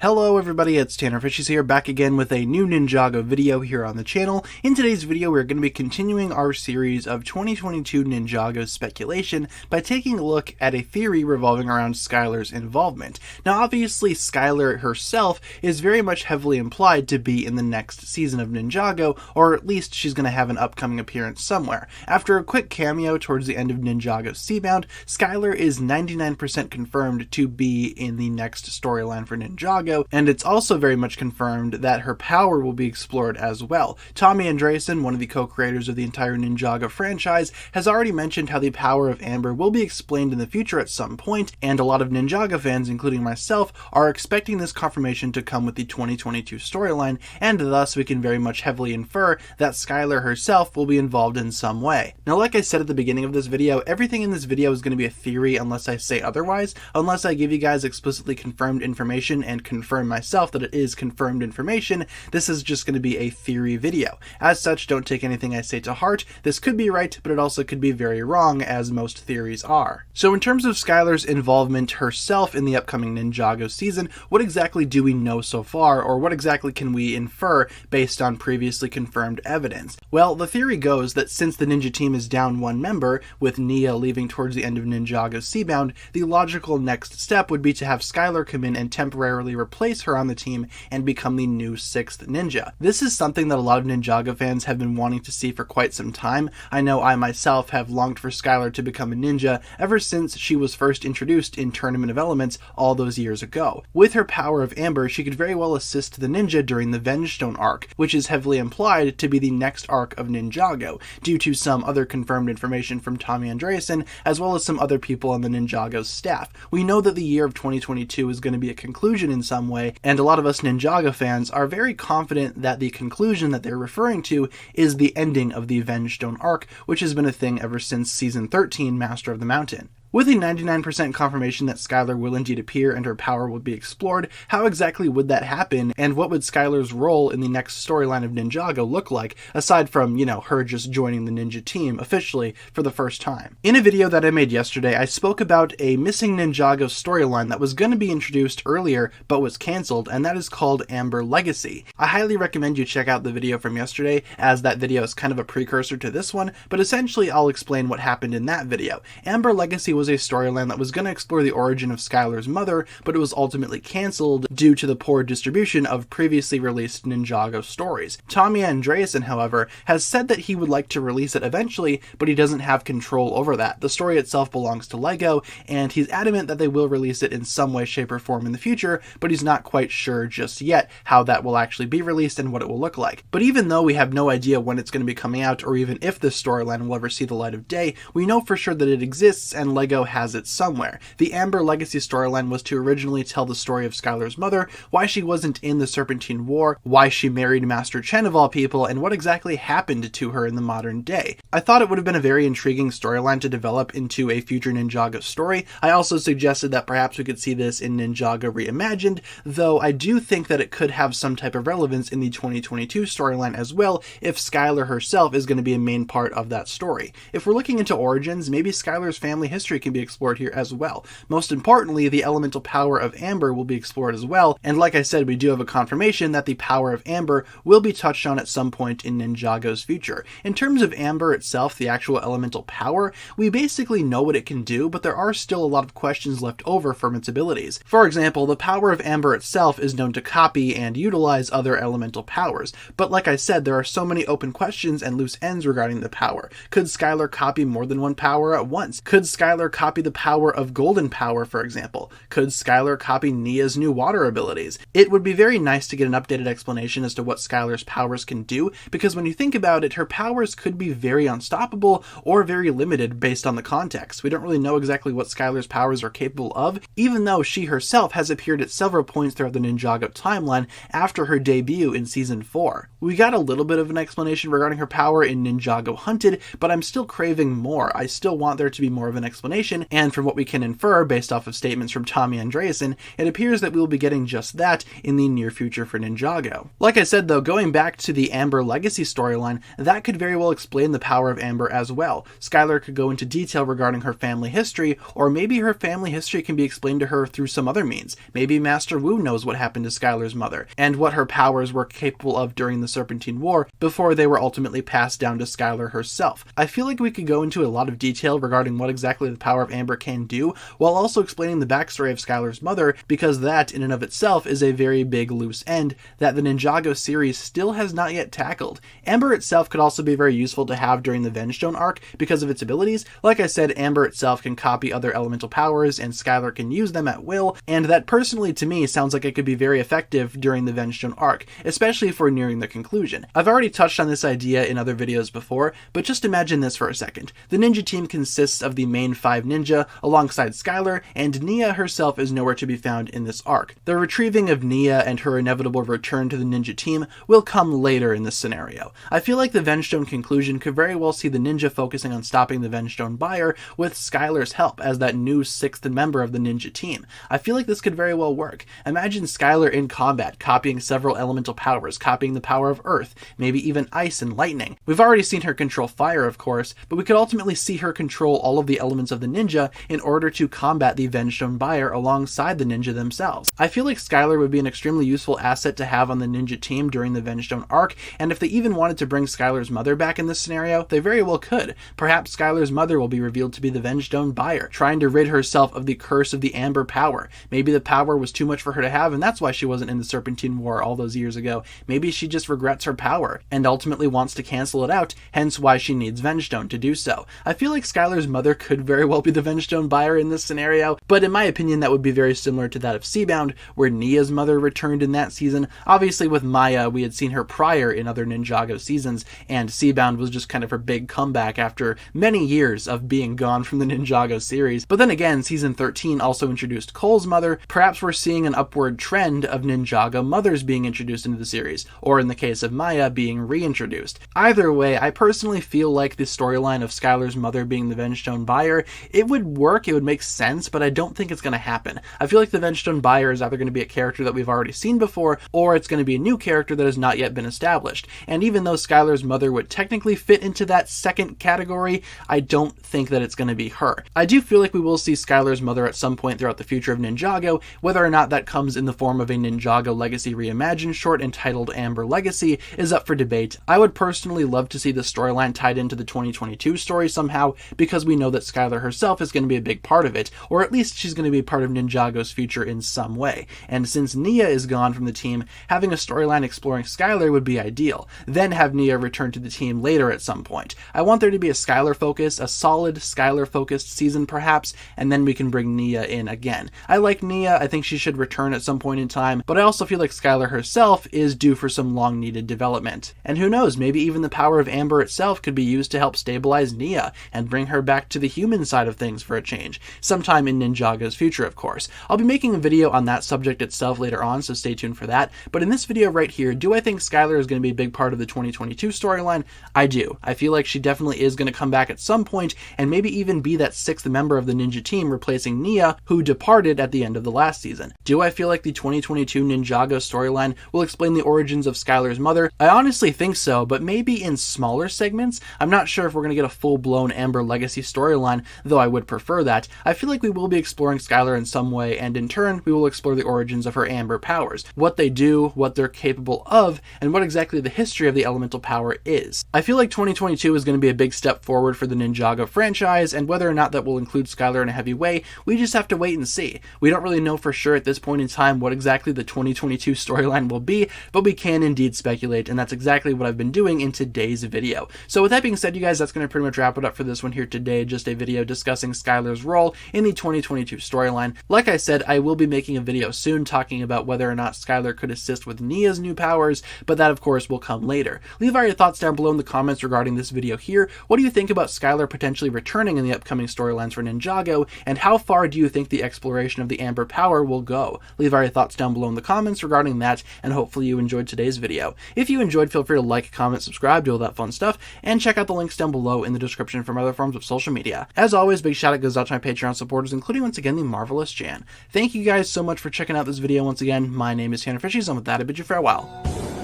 Hello everybody, it's TannerFishies here, back again with a new Ninjago video here on the channel. In today's video, we're going to be continuing our series of 2022 Ninjago speculation by taking a look at a theory revolving around Skyler's involvement. Now obviously Skyler herself is very much heavily implied to be in the next season of Ninjago, or at least she's going to have an upcoming appearance somewhere. After a quick cameo towards the end of Ninjago Seabound, Skyler is 99% confirmed to be in the next storyline for Ninjago. And it's also very much confirmed that her power will be explored as well. Tommy Andreasen, one of the co-creators of the entire Ninjago franchise, has already mentioned how the power of Amber will be explained in the future at some point, and a lot of Ninjago fans, including myself, are expecting this confirmation to come with the 2022 storyline, and thus we can very much heavily infer that Skyler herself will be involved in some way. Now, like I said at the beginning of this video, everything in this video is going to be a theory unless I say otherwise, unless I give you guys explicitly confirmed information and confirm myself that it is confirmed information. This is just going to be a theory video. As such, don't take anything I say to heart. This could be right, but it also could be very wrong, as most theories are. So in terms of Skyler's involvement herself in the upcoming Ninjago season, what exactly do we know so far, or what exactly can we infer based on previously confirmed evidence? Well, the theory goes that since the ninja team is down one member, with Nia leaving towards the end of Ninjago Seabound, the logical next step would be to have Skyler come in and temporarily replace her on the team and become the new 6th ninja. This is something that a lot of Ninjago fans have been wanting to see for quite some time. I know I myself have longed for Skyler to become a ninja ever since she was first introduced in Tournament of Elements all those years ago. With her power of Amber, she could very well assist the ninja during the Vengestone arc, which is heavily implied to be the next arc of Ninjago, due to some other confirmed information from Tommy Andreasen, as well as some other people on the Ninjago's staff. We know that the year of 2022 is going to be a conclusion in some way, and a lot of us Ninjago fans are very confident that the conclusion that they're referring to is the ending of the Vengestone arc, which has been a thing ever since Season 13, Master of the Mountain. With a 99% confirmation that Skyler will indeed appear and her power will be explored, how exactly would that happen, and what would Skyler's role in the next storyline of Ninjago look like, aside from, her just joining the ninja team officially for the first time? In a video that I made yesterday, I spoke about a missing Ninjago storyline that was going to be introduced earlier but was cancelled, and that is called Amber Legacy. I highly recommend you check out the video from yesterday, as that video is kind of a precursor to this one, but essentially I'll explain what happened in that video. Amber Legacy was a storyline that was going to explore the origin of Skyler's mother, but it was ultimately cancelled due to the poor distribution of previously released Ninjago stories. Tommy Andreasen, however, has said that he would like to release it eventually, but he doesn't have control over that. The story itself belongs to LEGO, and he's adamant that they will release it in some way, shape, or form in the future, but he's not quite sure just yet how that will actually be released and what it will look like. But even though we have no idea when it's going to be coming out, or even if this storyline will ever see the light of day, we know for sure that it exists, and LEGO has it somewhere. The Amber Legacy storyline was to originally tell the story of Skyler's mother, why she wasn't in the Serpentine War, why she married Master Chen of all people, and what exactly happened to her in the modern day. I thought it would have been a very intriguing storyline to develop into a future Ninjago story. I also suggested that perhaps we could see this in Ninjago Reimagined, though I do think that it could have some type of relevance in the 2022 storyline as well, if Skyler herself is going to be a main part of that story. If we're looking into origins, maybe Skyler's family history can be explored here as well. Most importantly, the elemental power of Amber will be explored as well, and like I said, we do have a confirmation that the power of Amber will be touched on at some point in Ninjago's future. In terms of Amber itself, the actual elemental power, we basically know what it can do, but there are still a lot of questions left over from its abilities. For example, the power of Amber itself is known to copy and utilize other elemental powers, but like I said, there are so many open questions and loose ends regarding the power. Could Skyler copy more than one power at once? Could Skyler copy the power of Golden Power, for example? Could Skyler copy Nia's new water abilities? It would be very nice to get an updated explanation as to what Skyler's powers can do, because when you think about it, her powers could be very unstoppable or very limited based on the context. We don't really know exactly what Skyler's powers are capable of, even though she herself has appeared at several points throughout the Ninjago timeline after her debut in Season 4. We got a little bit of an explanation regarding her power in Ninjago Hunted, but I'm still craving more. I still want there to be more of an explanation explanation, and from what we can infer based off of statements from Tommy Andreasen, it appears that we will be getting just that in the near future for Ninjago. Like I said though, going back to the Amber Legacy storyline, that could very well explain the power of Amber as well. Skyler could go into detail regarding her family history, or maybe her family history can be explained to her through some other means. Maybe Master Wu knows what happened to Skyler's mother, and what her powers were capable of during the Serpentine War before they were ultimately passed down to Skyler herself. I feel like we could go into a lot of detail regarding what exactly the power of Amber can do, while also explaining the backstory of Skyler's mother, because that in and of itself is a very big loose end that the Ninjago series still has not yet tackled. Amber itself could also be very useful to have during the Vengestone arc because of its abilities. Like I said, Amber itself can copy other elemental powers and Skyler can use them at will, and that personally to me sounds like it could be very effective during the Vengestone arc, especially if we're nearing the conclusion. I've already touched on this idea in other videos before, but just imagine this for a second. The ninja team consists of the main 5 ninja alongside Skyler, and Nia herself is nowhere to be found in this arc. The retrieving of Nia and her inevitable return to the ninja team will come later in this scenario. I feel like the Vengestone conclusion could very well see the ninja focusing on stopping the Vengestone buyer with Skyler's help as that new 6th member of the ninja team. I feel like this could very well work. Imagine Skyler in combat, copying several elemental powers, copying the power of earth, maybe even ice and lightning. We've already seen her control fire, of course, but we could ultimately see her control all of the elements of the ninja in order to combat the Vengestone buyer alongside the ninja themselves. I feel like Skyler would be an extremely useful asset to have on the ninja team during the Vengestone arc, and if they even wanted to bring Skyler's mother back in this scenario, they very well could. Perhaps Skyler's mother will be revealed to be the Vengestone buyer, trying to rid herself of the curse of the Amber power. Maybe the power was too much for her to have, and that's why she wasn't in the Serpentine War all those years ago. Maybe she just regrets her power, and ultimately wants to cancel it out, hence why she needs Vengestone to do so. I feel like Skyler's mother could very well be the Vengestone buyer in this scenario, but in my opinion that would be very similar to that of Seabound, where Nia's mother returned in that season. Obviously with Maya, we had seen her prior in other Ninjago seasons, and Seabound was just kind of her big comeback after many years of being gone from the Ninjago series. But then again, season 13 also introduced Cole's mother. Perhaps we're seeing an upward trend of Ninjago mothers being introduced into the series, or in the case of Maya, being reintroduced. Either way, I personally feel like the storyline of Skyler's mother being the Vengestone buyer, it would work, it would make sense, but I don't think it's going to happen. I feel like the Vengestone buyer is either going to be a character that we've already seen before, or it's going to be a new character that has not yet been established. And even though Skyler's mother would technically fit into that second category, I don't think that it's going to be her. I do feel like we will see Skyler's mother at some point throughout the future of Ninjago. Whether or not that comes in the form of a Ninjago Legacy Reimagined short entitled Amber Legacy is up for debate. I would personally love to see the storyline tied into the 2022 story somehow, because we know that Skyler herself is going to be a big part of it, or at least she's going to be part of Ninjago's future in some way. And since Nia is gone from the team, having a storyline exploring Skyler would be ideal. Then have Nia return to the team later at some point. I want there to be a Skyler focus, a solid Skyler focused season perhaps, and then we can bring Nia in again. I like Nia, I think she should return at some point in time, but I also feel like Skyler herself is due for some long needed development. And who knows, maybe even the power of Amber itself could be used to help stabilize Nia and bring her back to the human side of things for a change, sometime in Ninjago's future of course. I'll be making a video on that subject itself later on, so stay tuned for that, but in this video right here, do I think Skyler is going to be a big part of the 2022 storyline? I do. I feel like she definitely is going to come back at some point, and maybe even be that 6th member of the ninja team replacing Nia, who departed at the end of the last season. Do I feel like the 2022 Ninjago storyline will explain the origins of Skyler's mother? I honestly think so, but maybe in smaller segments. I'm not sure if we're going to get a full-blown Amber Legacy storyline, though I would prefer that. I feel like we will be exploring Skyler in some way, and in turn, we will explore the origins of her Amber powers, what they do, what they're capable of, and what exactly the history of the elemental power is. I feel like 2022 is going to be a big step forward for the Ninjago franchise, and whether or not that will include Skyler in a heavy way, we just have to wait and see. We don't really know for sure at this point in time what exactly the 2022 storyline will be, but we can indeed speculate, and that's exactly what I've been doing in today's video. So with that being said, you guys, that's going to pretty much wrap it up for this one here today, just a video discussing Skyler's role in the 2022 storyline. Like I said, I will be making a video soon talking about whether or not Skyler could assist with Nia's new powers, but that of course will come later. Leave all your thoughts down below in the comments regarding this video here. What do you think about Skyler potentially returning in the upcoming storylines for Ninjago, and how far do you think the exploration of the Amber power will go? Leave all your thoughts down below in the comments regarding that, and hopefully you enjoyed today's video. If you enjoyed, feel free to like, comment, subscribe, do all that fun stuff, and check out the links down below in the description for my other forms of social media. As always, always, big shout out goes out to my Patreon supporters, including once again the marvelous Jan. Thank you guys so much for checking out this video once again. My name is TannerFishies, and with that I bid you farewell.